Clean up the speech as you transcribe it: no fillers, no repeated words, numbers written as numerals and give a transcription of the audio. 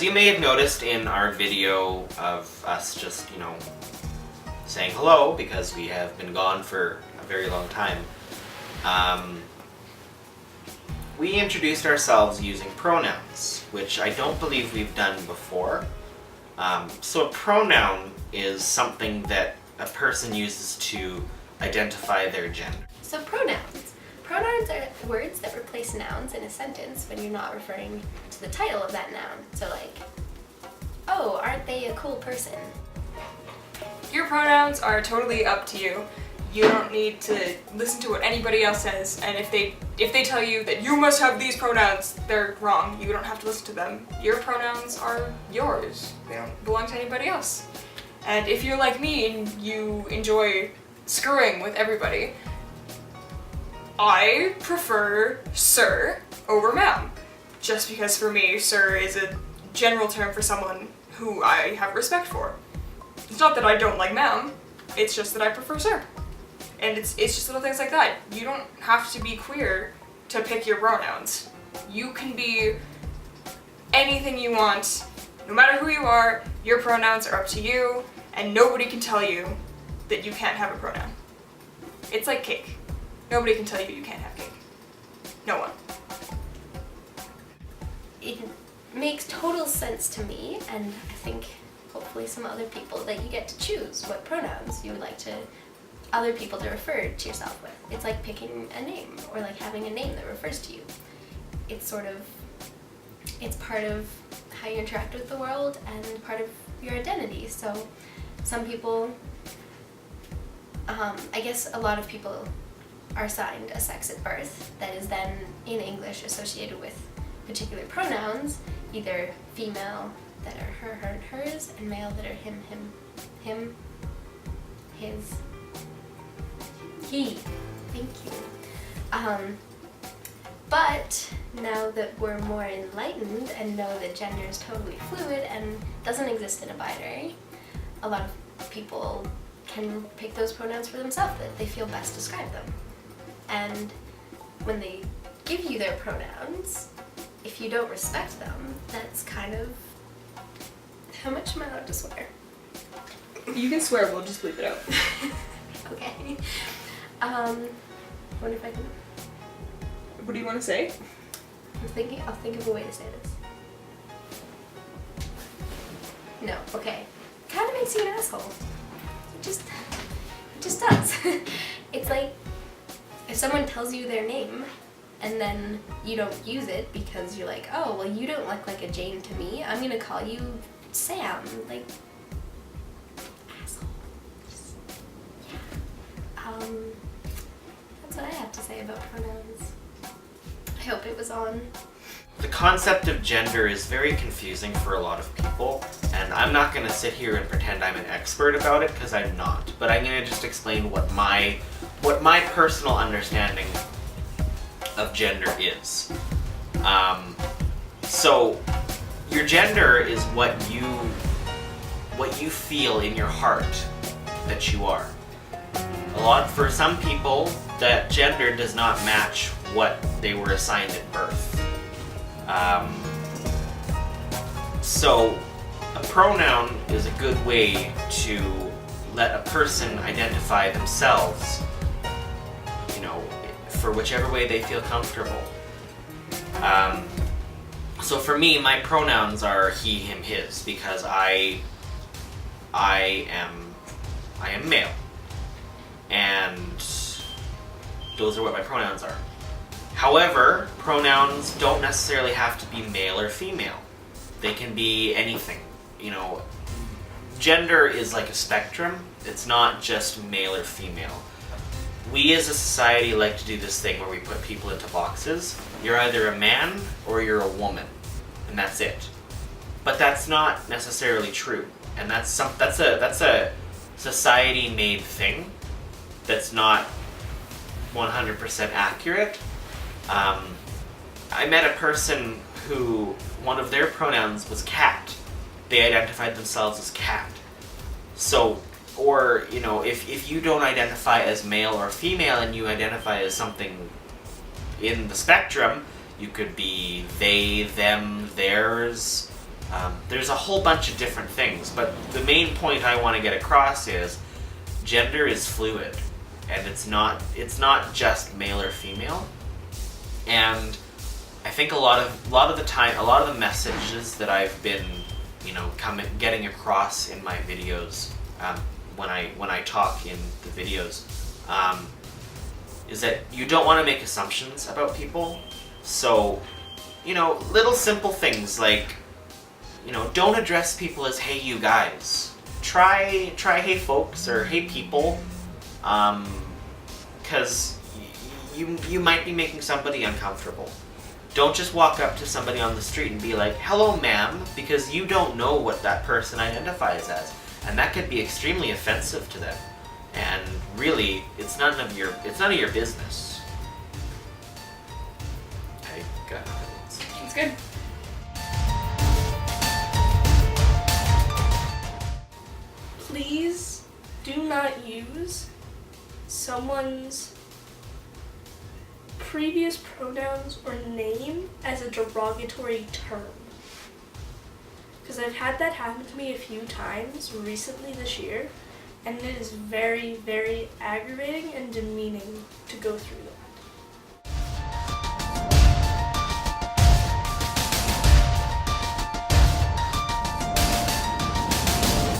As you may have noticed in our video of us just, saying hello, because we have been gone for a very long time, we introduced ourselves using pronouns, which I don't believe we've done before. So a pronoun is something that a person uses to identify their gender. So pronouns. Pronouns are words that replace nouns in a sentence when you're not referring to the title of that noun. So like, oh, aren't they a cool person? Your pronouns are totally up to you. You don't need to listen to what anybody else says, and if they tell you that you must have these pronouns, they're wrong. You don't have to listen to them. Your pronouns are yours. They don't belong to anybody else. And if you're like me and you enjoy screwing with everybody, I prefer sir over ma'am. Just because for me, sir is a general term for someone who I have respect for. It's not that I don't like ma'am, it's just that I prefer sir. And it's just little things like that. You don't have to be queer to pick your pronouns. You can be anything you want. No matter who you are, your pronouns are up to you, and nobody can tell you that you can't have a pronoun. It's like cake. Nobody can tell you you can't have cake. No one. It makes total sense to me, and I think hopefully some other people, that you get to choose what pronouns you would like other people to refer to yourself with. It's like picking a name, or like having a name that refers to you. It's part of how you interact with the world and part of your identity. So some people, I guess a lot of people are assigned a sex at birth that is then in English associated with particular pronouns, either female that are her, and hers, and male that are him, his, he. Thank you. But now that we're more enlightened and know that gender is totally fluid and doesn't exist in a binary, a lot of people can pick those pronouns for themselves that they feel best describe them. And when they give you their pronouns, if you don't respect them, that's kind of... How much am I allowed to swear? You can swear, we'll just bleep it out. Okay. I wonder if I can... What do you want to say? I'll think of a way to say this. No, okay. Kind of makes you an asshole. It just does. It's like, if someone tells you their name, and then you don't use it because you're like, oh, well, you don't look like a Jane to me, I'm gonna call you Sam. Like, asshole. Just, yeah. That's what I have to say about pronouns. I hope it was on. The concept of gender is very confusing for a lot of people, and I'm not going to sit here and pretend I'm an expert about it, because I'm not. But I'm going to just explain what my personal understanding of gender is. So, your gender is what you feel in your heart that you are. For some people, that gender does not match what they were assigned at birth. So a pronoun is a good way to let a person identify themselves, for whichever way they feel comfortable. So for me, my pronouns are he, him, his, because I am male. And those are what my pronouns are. However, pronouns don't necessarily have to be male or female. They can be anything. Gender is like a spectrum. It's not just male or female. We as a society like to do this thing where we put people into boxes. You're either a man or you're a woman, and that's it. But that's not necessarily true, and that's a society-made thing that's not 100% accurate. I met a person who one of their pronouns was cat. They identified themselves as cat. So, or, if you don't identify as male or female and you identify as something in the spectrum, you could be they, them, theirs, There's a whole bunch of different things, but the main point I want to get across is gender is fluid, and it's not just male or female. And I think a lot of the messages that I've been, getting across in my videos, when I talk in the videos, is that you don't want to make assumptions about people. So, little simple things like, don't address people as "Hey, you guys." Try "Hey, folks" or "Hey, people," because you might be making somebody uncomfortable. Don't just walk up to somebody on the street and be like, "Hello, ma'am," because you don't know what that person identifies as, and that could be extremely offensive to them. And really, it's none of your business. Okay, got it. It's good. Please do not use someone's previous pronouns or name as a derogatory term. Because I've had that happen to me a few times recently this year, and it is very, very aggravating and demeaning to go through that.